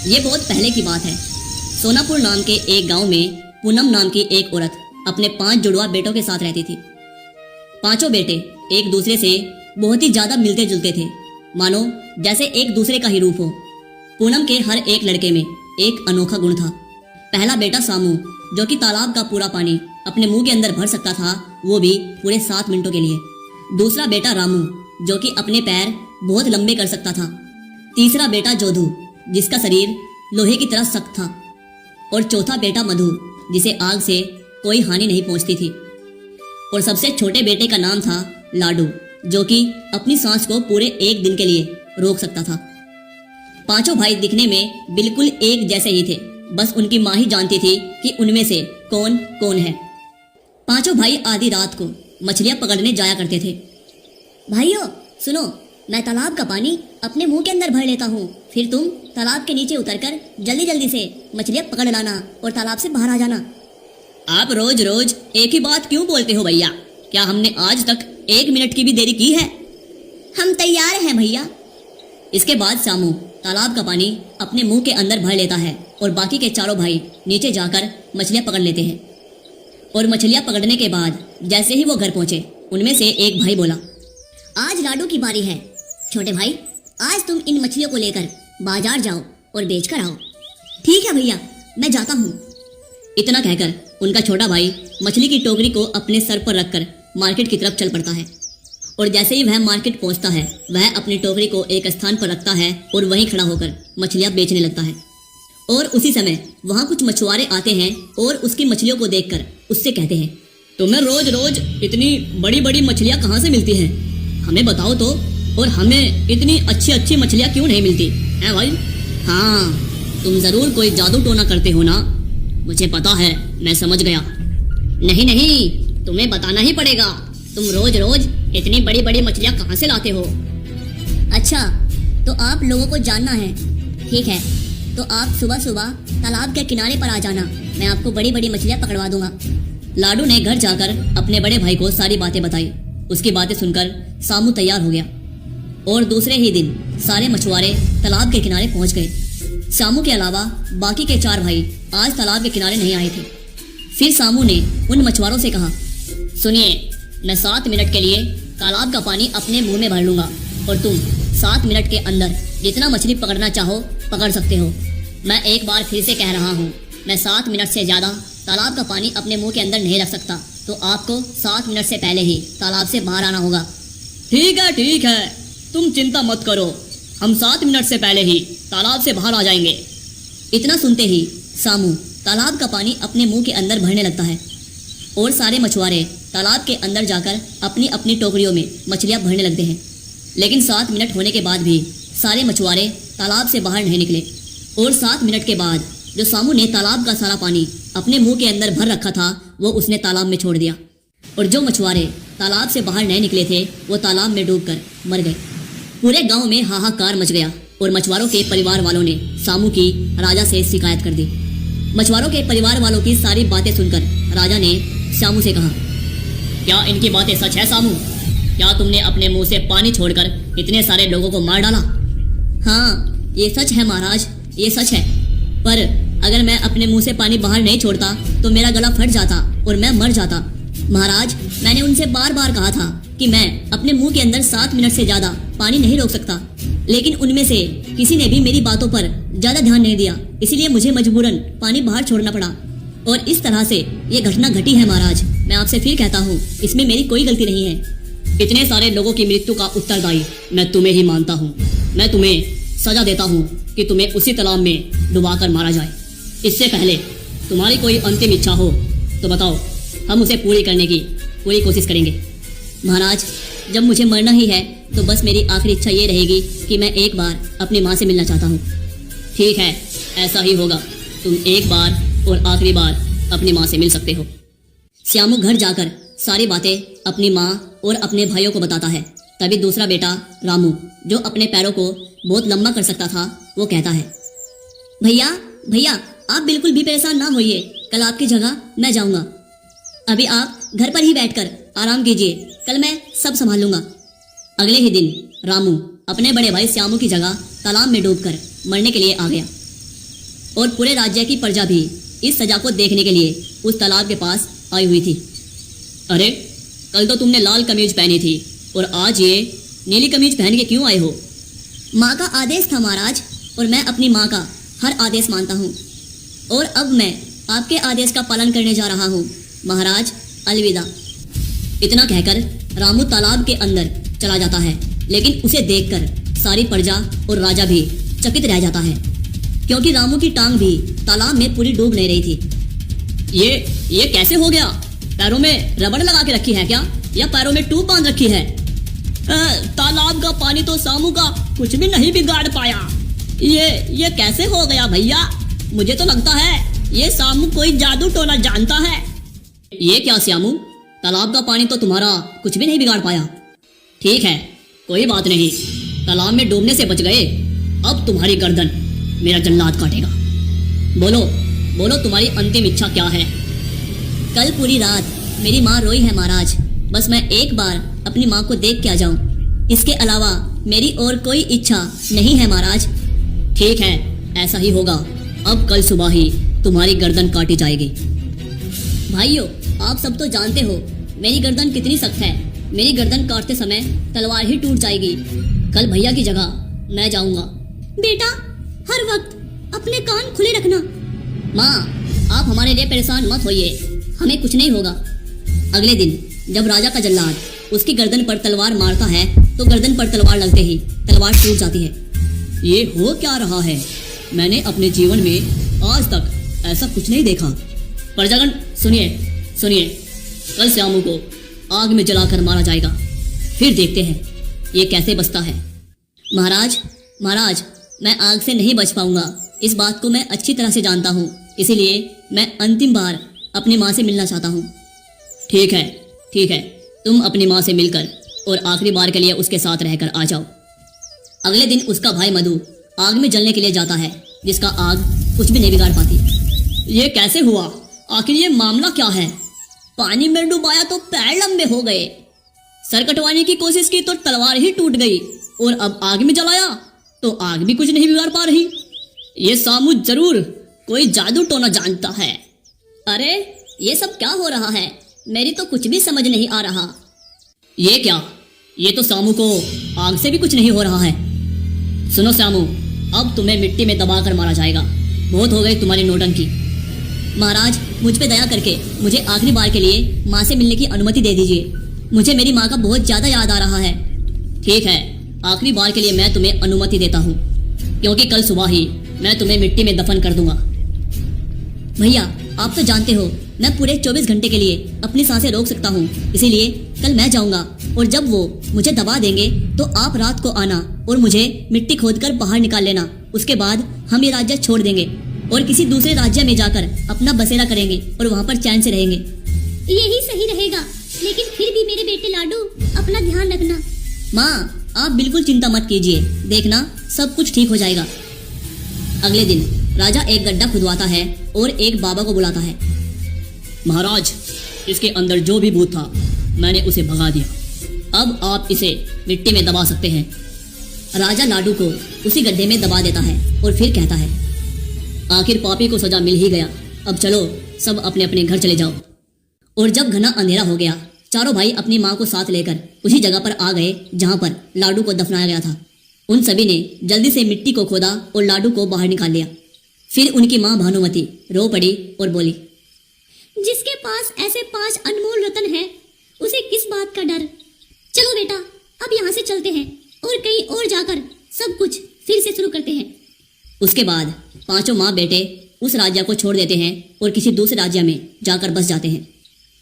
ये बहुत पहले की बात है। सोनापुर नाम के एक गांव में पूनम नाम की एक औरत अपने 5 जुड़वा बेटों के साथ रहती थी। पांचों बेटे एक दूसरे से बहुत ही ज्यादा मिलते जुलते थे, मानो जैसे एक दूसरे का ही रूप हो। पूनम के हर एक लड़के में एक अनोखा गुण था। पहला बेटा सामू, जो कि तालाब का पूरा पानी अपने मुंह के अंदर भर सकता था, वो भी पूरे 7 मिनटों के लिए। दूसरा बेटा रामू, जो कि अपने पैर बहुत लंबे कर सकता था। तीसरा बेटा जोधू, जिसका शरीर लोहे की तरह सख्त था। और चौथा बेटा मधु, जिसे आग से कोई हानि नहीं पहुंचती थी। और सबसे छोटे बेटे का नाम था लाडू, जो कि अपनी सांस को पूरे 1 दिन के लिए रोक सकता था। पांचों भाई दिखने में बिल्कुल एक जैसे ही थे, बस उनकी माँ ही जानती थी कि उनमें से कौन कौन है। पांचों भाई आधी रात को मछलियां पकड़ने जाया करते थे। भाइयों सुनो, मैं तालाब का पानी अपने मुंह के अंदर भर लेता हूँ, फिर तुम तालाब के नीचे उतरकर जल्दी जल्दी से मछलियां पकड़ लाना और तालाब से बाहर आ जाना। आप रोज रोज एक ही बात क्यों बोलते हो भैया? क्या हमने आज तक 1 मिनट की भी देरी की है? हम तैयार हैं भैया। इसके बाद सामू तालाब का पानी अपने मुंह के अंदर भर लेता है और बाकी के चारों भाई नीचे जाकर मछलियां पकड़ लेते हैं। और मछलियां पकड़ने के बाद जैसे ही वो घर पहुंचे, उनमें से एक भाई बोला, आज लाडू की बारी है। छोटे भाई, आज तुम इन मछलियों को लेकर बाजार जाओ और बेच कर आओ। ठीक है भैया, मैं जाता हूँ। इतना कहकर उनका छोटा भाई मछली की टोकरी को अपने सर पर रखकर मार्केट की तरफ चल पड़ता है। और जैसे ही वह मार्केट पहुंचता है, वह अपनी टोकरी को एक स्थान पर रखता है और वहीं खड़ा होकर मछलियां बेचने लगता है। और उसी समय वहां कुछ मछुआरे आते हैं और उसकी मछलियों को देखकर उससे कहते हैं, तुम्हें रोज रोज इतनी बड़ी बड़ी मछलियां कहाँ से मिलती हैं? हमें बताओ तो, और हमें इतनी अच्छी अच्छी मछलियां क्यों नहीं मिलती हैं भाई? हाँ, तुम जरूर कोई जादू टोना करते हो ना? मुझे पता है, मैं समझ गया। नहीं नहीं, तुम्हें बताना ही पड़ेगा। तुम रोज रोज इतनी बड़ी बड़ी मछलियां कहाँ से लाते हो? अच्छा, तो आप लोगों को जानना है। ठीक है, तो आप सुबह सुबह तालाब के किनारे पर आ जाना, मैं आपको बड़ी बड़ी मछलियां पकड़वा दूंगा। लाडू ने घर जाकर अपने बड़े भाई को सारी बातें बताई। उसकी बातें सुनकर सामू तैयार हो गया और दूसरे ही दिन सारे मछुआरे तालाब के किनारे पहुंच गए। सामू के अलावा बाकी के 4 भाई आज तालाब के किनारे नहीं आए थे। फिर सामू ने उन मछुआरों से कहा, सुनिए, मैं 7 मिनट के लिए तालाब का पानी अपने मुंह में भर लूंगा और तुम 7 मिनट के अंदर जितना मछली पकड़ना चाहो पकड़ सकते हो। मैं एक बार फिर से कह रहा हूँ, मैं 7 मिनट से ज्यादा तालाब का पानी अपने मुंह के अंदर नहीं रख सकता, तो आपको 7 मिनट से पहले ही तालाब से बाहर आना होगा। ठीक है, तुम चिंता मत करो, हम 7 मिनट से पहले ही तालाब से बाहर आ जाएंगे। इतना सुनते ही सामू तालाब का पानी अपने मुंह के अंदर भरने लगता है और सारे मछुआरे तालाब के अंदर जाकर अपनी अपनी टोकरियों में मछलियां भरने लगते हैं। लेकिन 7 मिनट होने के बाद भी सारे मछुआरे तालाब से बाहर नहीं निकले। और 7 मिनट के बाद जो सामू ने तालाब का सारा पानी अपने मुंह के अंदर भर रखा था, वो उसने तालाब में छोड़ दिया। और जो मछुआरे तालाब से बाहर नहीं निकले थे, वो तालाब में डूबकर मर गए। पूरे गांव में हाहाकार मच गया और मछुआरों के परिवार वालों ने सामू की राजा से शिकायत कर दी। मछुआरों के परिवार वालों की सारी बातें सुनकर राजा ने सामू से कहा, क्या इनकी बातें सच है सामू? क्या तुमने अपने मुंह से पानी छोड़कर इतने सारे लोगों को मार डाला? हाँ, ये सच है महाराज, ये सच है। पर अगर मैं अपने मुंह से पानी बाहर नहीं छोड़ता तो मेरा गला फट जाता और मैं मर जाता। महाराज, मैंने उनसे बार बार कहा था कि मैं अपने मुंह के अंदर 7 मिनट से ज्यादा पानी नहीं रोक सकता, लेकिन उनमें से किसी ने भी मेरी बातों पर ज्यादा ध्यान नहीं दिया, इसलिए मुझे मजबूरन पानी बाहर छोड़ना पड़ा और इस तरह से ये घटना घटी है। महाराज, मैं आपसे फिर कहता हूँ, इसमें मेरी कोई गलती नहीं है। इतने सारे लोगों की मृत्यु का उत्तरदायी मैं तुम्हें ही मानता हूँ। मैं तुम्हें सजा देता हूँ कि तुम्हें उसी तालाब में डुबाकर मारा जाए। इससे पहले तुम्हारी कोई अंतिम इच्छा हो तो बताओ, हम उसे पूरी करने की पूरी कोशिश करेंगे। महाराज, जब मुझे मरना ही है तो बस मेरी आखिरी इच्छा ये रहेगी कि मैं एक बार अपनी माँ से मिलना चाहता हूँ। ठीक है, ऐसा ही होगा। तुम एक बार और आखिरी बार अपनी माँ से मिल सकते हो। श्यामू घर जाकर सारी बातें अपनी माँ और अपने भाइयों को बताता है। तभी दूसरा बेटा रामू, जो अपने पैरों को बहुत लंबा कर सकता था, वो कहता है, भैया आप बिल्कुल भी परेशान ना होइए, कल आपकी जगह मैं जाऊंगा। अभी आप घर पर ही बैठकर आराम कीजिए, कल मैं सब संभाल लूंगा। अगले ही दिन रामू अपने बड़े भाई श्यामू की जगह तालाब में डूबकर मरने के लिए आ गया। और पूरे राज्य की प्रजा भी इस सजा को देखने के लिए उस तालाब के पास आई हुई थी। अरे, कल तो तुमने लाल कमीज पहनी थी और आज ये नीली कमीज पहन के क्यों आए हो? माँ का आदेश था महाराज, और मैं अपनी माँ का हर आदेश मानता हूँ, और अब मैं आपके आदेश का पालन करने जा रहा हूँ। महाराज, अलविदा। इतना कहकर रामू तालाब के अंदर चला जाता है, लेकिन उसे देखकर सारी प्रजा और राजा भी चकित रह जाता है, क्योंकि रामू की टांग भी तालाब में पूरी डूब नहीं रही थी। ये कैसे हो गया? पैरों में रबड़ लगा के रखी है क्या, या पैरों में टूब बांध रखी है? तालाब का पानी तो सामू का कुछ भी नहीं बिगाड़ पाया। ये कैसे हो गया भैया? मुझे तो लगता है ये सामू कोई जादू टोना जानता है। ये क्या श्यामू, तालाब का पानी तो तुम्हारा कुछ भी नहीं बिगाड़ पाया। ठीक है, कोई बात नहीं, तालाब में डूबने से बच गए। अब तुम्हारी गर्दन मेरा जल्लाद काटेगा। बोलो बोलो, तुम्हारी अंतिम इच्छा क्या है? कल पूरी रात मेरी माँ रोई है महाराज, बस मैं एक बार अपनी माँ को देख के आ जाऊं। इसके अलावा मेरी और कोई इच्छा नहीं है महाराज। ठीक है, ऐसा ही होगा। अब कल सुबह ही तुम्हारी गर्दन काटी जाएगी। भाइयों, आप सब तो जानते हो मेरी गर्दन कितनी सख्त है। मेरी गर्दन काटते समय तलवार ही टूट जाएगी। कल भैया की जगह मैं जाऊंगा। बेटा, हर वक्त अपने कान खुले रखना। माँ, आप हमारे लिए परेशान मत होइए, हमें कुछ नहीं होगा। अगले दिन जब राजा का जल्लाद उसकी गर्दन पर तलवार मारता है तो गर्दन पर तलवार लगते ही तलवार टूट जाती है। ये हो क्या रहा है? मैंने अपने जीवन में आज तक ऐसा कुछ नहीं देखा। प्रजागण सुनिए सुनिए, कल श्यामू को आग में जलाकर मारा जाएगा, फिर देखते हैं ये कैसे बचता है। महाराज, महाराज, मैं आग से नहीं बच पाऊंगा, इस बात को मैं अच्छी तरह से जानता हूँ, इसीलिए मैं अंतिम बार अपनी माँ से मिलना चाहता हूँ। ठीक है, ठीक है, तुम अपनी माँ से मिलकर और आखिरी बार के लिए उसके साथ रहकर आ जाओ। अगले दिन उसका भाई मधु आग में जलने के लिए जाता है, जिसका आग कुछ भी नहीं बिगाड़ पाती। ये कैसे हुआ? आखिर ये मामला क्या है? पानी में डुबाया तो पैर लंबे हो गए, सर कटवाने की कोशिश की तो तलवार ही टूट गई, और अब आग में जलाया तो आग भी कुछ नहीं बिगाड़ पा रही। ये सामू जरूर कोई जादू टोना जानता है। अरे, ये सब क्या हो रहा है? मेरी तो कुछ भी समझ नहीं आ रहा। ये क्या? ये तो सामू को आग से भी कुछ नहीं हो रहा है। सुनो सामू, अब तुम्हें मिट्टी में दबाकर मारा जाएगा। बहुत हो गई तुम्हारी नौटंकी। महाराज, मुझ पे दया करके मुझे आखिरी बार के लिए माँ से मिलने की अनुमति दे दीजिए। मुझे मेरी माँ का बहुत ज्यादा याद आ रहा है। ठीक है, आखिरी बार के लिए मैं तुम्हें अनुमति देता हूँ, क्योंकि कल सुबह ही मैं तुम्हें मिट्टी में दफन कर दूंगा। भैया, आप तो जानते हो मैं पूरे 24 घंटे के लिए अपनी सांसें रोक सकता हूँ, इसीलिए कल मैं जाऊंगा, और जब वो मुझे दबा देंगे तो आप रात को आना और मुझे मिट्टी खोदकर बाहर निकाल लेना। उसके बाद हम ये राज्य छोड़ देंगे और किसी दूसरे राज्य में जाकर अपना बसेरा करेंगे और वहाँ पर चैन से रहेंगे। यही सही रहेगा, लेकिन फिर भी मेरे बेटे लाडू, अपना ध्यान रखना। माँ, आप बिल्कुल चिंता मत कीजिए, देखना सब कुछ ठीक हो जाएगा। अगले दिन राजा एक गड्ढा खुदवाता है और एक बाबा को बुलाता है। महाराज, इसके अंदर जो भी भूत था मैंने उसे भगा दिया। अब आप इसे मिट्टी में दबा सकते हैं। राजा लाडू को उसी गड्ढे में दबा देता है और फिर कहता है, आखिर पापी को सजा मिल ही गया, अब चलो सब अपने अपने घर चले जाओ। और जब घना अंधेरा हो गया, चारों भाई अपनी माँ को साथ लेकर उसी जगह पर आ गए जहाँ पर लाडू को दफनाया गया था। उन सभी ने जल्दी से मिट्टी को खोदा और लाडू को बाहर निकाल लिया। फिर उनकी माँ भानुमती रो पड़ी और बोली, जिसके पास ऐसे 5 अनमोल रत्न है, उसे किस बात का डर। चलो बेटा, अब यहाँ से चलते हैं और कहीं और जाकर सब कुछ फिर से शुरू करते हैं। उसके बाद पांचों माँ बेटे उस राज्य को छोड़ देते हैं और किसी दूसरे राज्य में जाकर बस जाते हैं।